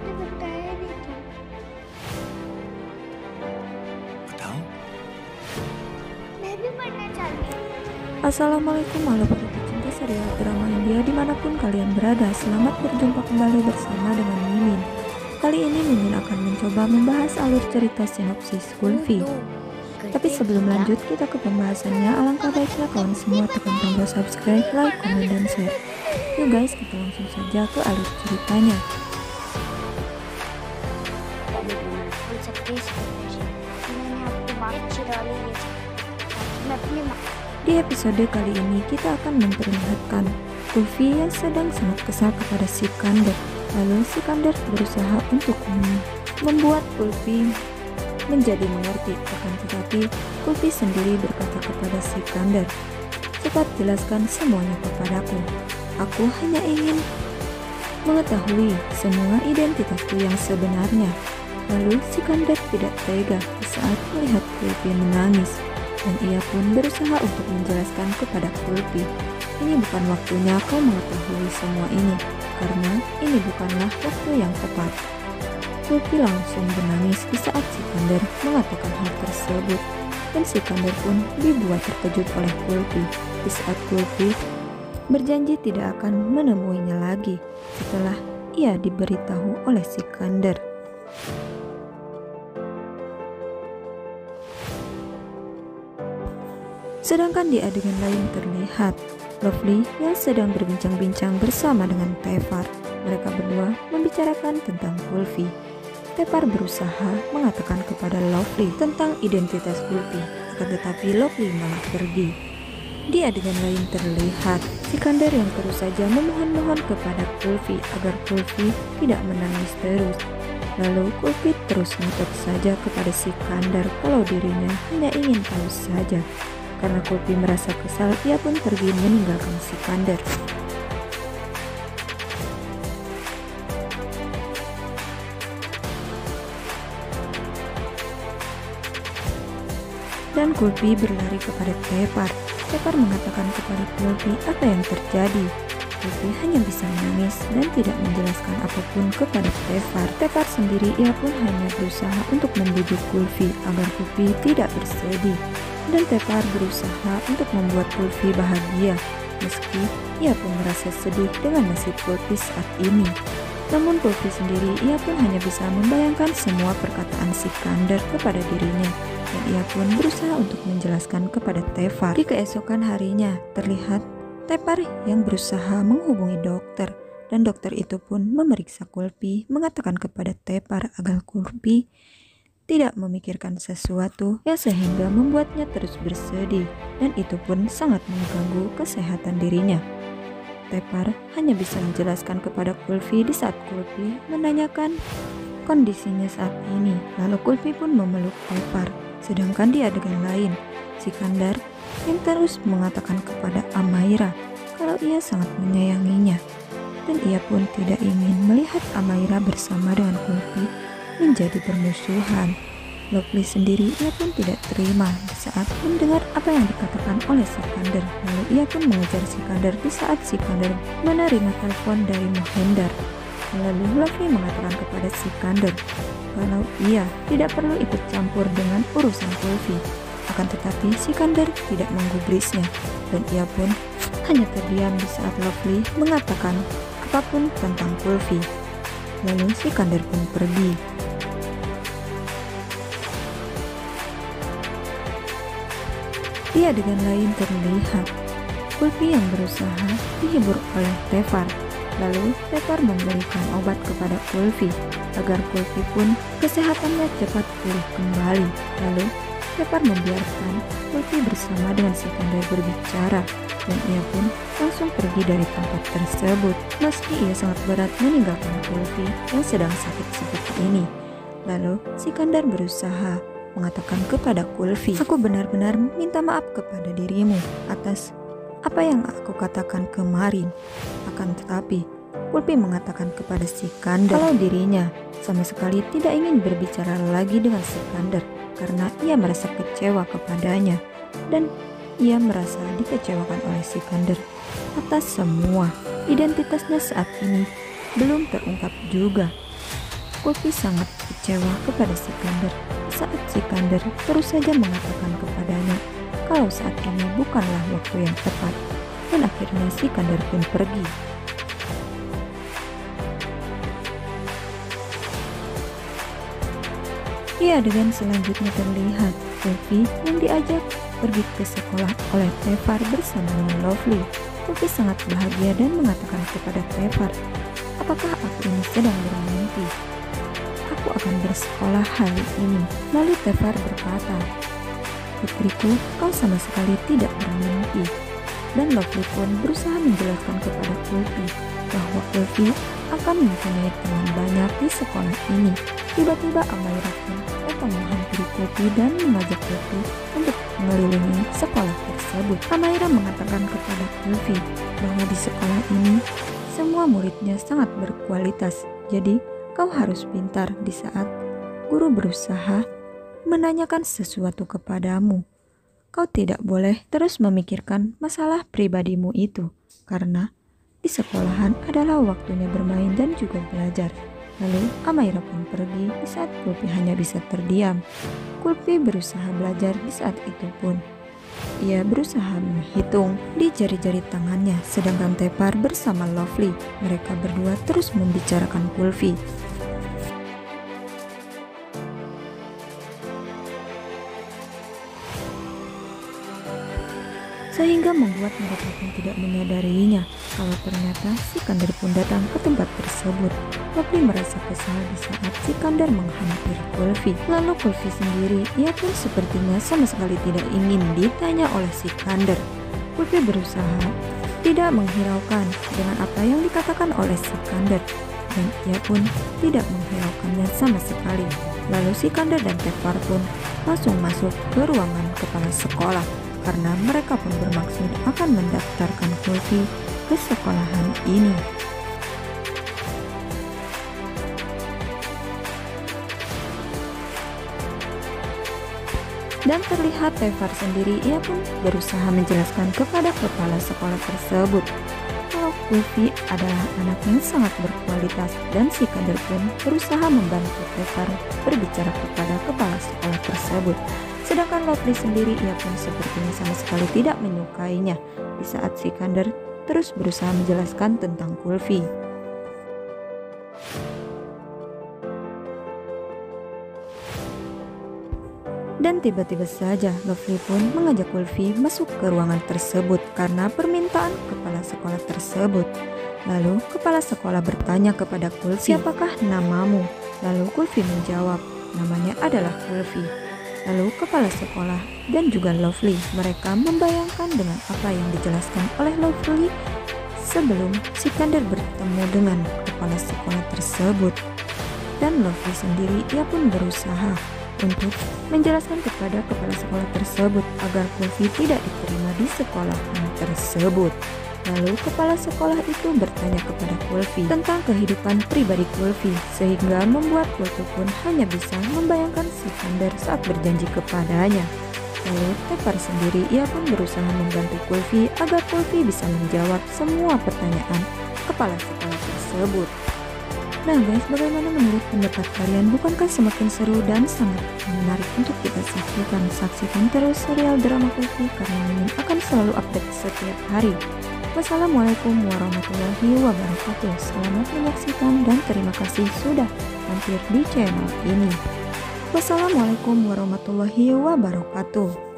itu bertanya itu. बताओ। मैं भी पढ़ना चाहती हूँ. Assalamualaikum halo para pecinta serial drama India dimanapun kalian berada. Selamat berjumpa kembali bersama dengan Mimin. Kali ini Mimin akan mencoba membahas alur cerita sinopsis Kulfi. Tapi sebelum lanjut kita ke pembahasannya, alangkah baiknya kawan semua tekan tombol subscribe, like, komen, dan share. Yuk guys, kita langsung saja ke alur ceritanya. बोल सकते हैं मैंने आपको बात चिरा ली है ताकि मैं अपने Di episode kali ini kita akan memperlihatkan Kulfi yang sedang sangat kesal kepada Sikander. Lalu Sikander berusaha untuk membuat Kulfi menjadi mengerti, akan tetapi Kulfi sendiri berkata kepada Sikander, "Cepat jelaskan semuanya kepadaku. Aku hanya ingin mengetahui semua identitasku yang sebenarnya." Lalu Sikander tidak tega saat melihat Kulfi menangis, dan ia pun berusaha untuk menjelaskan kepada Kulfi, "Ini bukan waktunya kau mengetahui semua ini, karena ini bukanlah waktu yang tepat." Kulfi langsung menangis di saat Sikander mengatakan hal tersebut, dan Sikander pun dibuat terkejut oleh Kulfi di saat Kulfi berjanji tidak akan menemuinya lagi setelah ia diberitahu oleh Sikander. Sedangkan di adegan lain terlihat Lovely yang sedang berbincang-bincang bersama dengan Tefar. Mereka berdua membicarakan tentang Kulfi. Tefar berusaha mengatakan kepada Lovely tentang identitas Kulfi, akan tetapi Lovely malah pergi. Di adegan lain terlihat Sikander yang terus saja memohon-mohon kepada Kulfi agar Kulfi tidak menangis terus. Lalu Kulfi terus ngotot saja kepada Sikander kalau dirinya hanya ingin tahu saja. Karena Kulfi merasa kesal, ia pun pergi meninggalkan Sikander. Dan Kulfi berlari kepada Tefar. Tefar mengatakan kepada Kulfi apa yang terjadi. Kulfi hanya bisa menangis dan tidak menjelaskan apapun kepada Tefar. Tefar sendiri ia pun hanya berusaha untuk membujuk Kulfi agar Kulfi tidak bersedih. Dan Tefar berusaha untuk membuat Kulfi bahagia, meski ia pun merasa sedih dengan nasib Kulfi saat ini. Namun Kulfi sendiri ia pun hanya bisa membayangkan semua perkataan Sikander kepada dirinya, dan ia pun berusaha untuk menjelaskan kepada Tefar. Di keesokan harinya terlihat Tefar yang berusaha menghubungi dokter, dan dokter itu pun memeriksa Kulfi, mengatakan kepada Tefar agar Kulfi tidak memikirkan sesuatu yang sehingga membuatnya terus bersedih, dan itu pun sangat mengganggu kesehatan dirinya. Tefar hanya bisa menjelaskan kepada Kulfi di saat Kulfi menanyakan kondisinya saat ini. Lalu Kulfi pun memeluk Tefar. Sedangkan di adegan lain, Sikander yang terus mengatakan kepada Amaira kalau ia sangat menyayanginya, dan ia pun tidak ingin melihat Amaira bersama dengan Kulfi menjadi bermusuhan. Lovely sendiri ia pun tidak terima di saat mendengar apa yang dikatakan oleh Sikander. Lalu ia pun mengejar Sikander di saat Sikander menerima telepon dari Mohinder. Lalu Lovely mengatakan kepada Sikander kalau ia tidak perlu ikut campur dengan urusan Kulfi. Akan tetapi Sikander tidak menggubrisnya, dan ia pun hanya terdiam di saat Lovely mengatakan apapun tentang Kulfi. Lalu Sikander pun pergi. Di adegan lain terlihat Kulfi yang berusaha dihibur oleh Tefar. Lalu Tefar memberikan obat kepada Kulfi agar Kulfi pun kesehatannya cepat pulih kembali. Lalu Tefar membiarkan Kulfi bersama dengan Sikander berbicara, dan ia pun langsung pergi dari tempat tersebut. Meski ia sangat berat meninggalkan Kulfi yang sedang sakit seperti ini. Lalu Sikander berusaha mengatakan kepada Kulfi, "Aku benar-benar minta maaf kepada dirimu atas apa yang aku katakan kemarin." Akan tetapi Kulfi mengatakan kepada Sikander kalau dirinya sama sekali tidak ingin berbicara lagi dengan Sikander karena ia merasa kecewa kepadanya, dan ia merasa dikecewakan oleh Sikander atas semua identitasnya saat ini belum terungkap juga. Kulfi sangat kecewa kepada Sikander saat Sikander terus saja mengatakan kepadanya kalau saat ini bukanlah waktu yang tepat, dan akhirnya Sikander pun pergi. Di adegan selanjutnya terlihat Kulfi yang diajak pergi ke sekolah oleh Tevar bersama dengan Lovely. Kulfi sangat bahagia dan mengatakan kepada Tevar, "Apakah aku ini sedang bermimpi? Aku akan bersekolah hari ini." Lalu Tevar berkata, "Putriku, kau sama sekali tidak bermimpi." Dan Lovely pun berusaha menjelaskan kepada Kulfi bahwa Kulfi akan mempunyai teman banyak di sekolah ini. Tiba-tiba Amaira pun datang menghampiri Kulfi dan mengajak Kulfi untuk mengelilingi sekolah tersebut. Amaira mengatakan kepada Kulfi bahwa di sekolah ini semua muridnya sangat berkualitas, jadi kau harus pintar di saat guru berusaha menanyakan sesuatu kepadamu. Kau tidak boleh terus memikirkan masalah pribadimu itu, karena di sekolahan adalah waktunya bermain dan juga belajar. Lalu Amaira pun pergi di saat Kulfi hanya bisa terdiam. Kulfi berusaha belajar di saat itu pun. Ia berusaha menghitung di jari-jari tangannya, sedangkan Tevar bersama Lovely, mereka berdua terus membicarakan Kulfi. Sehingga membuat mereka pun tidak menyadarinya kalau ternyata Sikander pun datang ke tempat tersebut. Lovely merasa kesal di saat Sikander menghampiri Kulfi. Lalu Kulfi sendiri, ia pun sepertinya sama sekali tidak ingin ditanya oleh Sikander. Kulfi berusaha tidak menghiraukan dengan apa yang dikatakan oleh Sikander, dan ia pun tidak menghiraukannya sama sekali. Lalu Sikander dan Tevar pun langsung masuk ke ruangan kepala sekolah, karena mereka pun bermaksud akan mendaftarkan Kulfi ke sekolahan ini. Dan terlihat Tevar sendiri, ia pun berusaha menjelaskan kepada kepala sekolah tersebut kalau Kulfi adalah anak yang sangat berkualitas, dan Sikander pun berusaha membantu Tevar berbicara kepada kepala sekolah tersebut. Sedangkan Lovely sendiri, ia pun sepertinya sama sekali tidak menyukainya di saat Sikander terus berusaha menjelaskan tentang Kulfi. Dan tiba-tiba saja Lovely pun mengajak Kulfi masuk ke ruangan tersebut karena permintaan kepala sekolah tersebut. Lalu kepala sekolah bertanya kepada Kulfi, "Siapakah namamu?" Lalu Kulfi menjawab, "Namanya adalah Kulfi." Lalu kepala sekolah dan juga Lovely, mereka membayangkan dengan apa yang dijelaskan oleh Lovely sebelum Sikander bertemu dengan kepala sekolah tersebut. Dan Lovely sendiri, ia pun berusaha untuk menjelaskan kepada kepala sekolah tersebut agar Kulfi tidak diterima di sekolahan tersebut. Lalu kepala sekolah itu bertanya kepada Kulfi tentang kehidupan pribadi Kulfi, sehingga membuat Kulfi pun hanya bisa membayangkan Sikander saat berjanji kepadanya. Lalu Tevar sendiri, ia pun berusaha membantu Kulfi agar Kulfi bisa menjawab semua pertanyaan kepala sekolah tersebut. Nah guys, bagaimana menurut pendapat kalian? Bukankah semakin seru dan sangat menarik untuk kita saksikan? Saksikan terus serial drama Kulfi karena Mimin akan selalu update setiap hari. Wassalamualaikum warahmatullahi wabarakatuh. Selamat menyaksikan dan terima kasih sudah mampir di channel ini. Wassalamualaikum warahmatullahi wabarakatuh.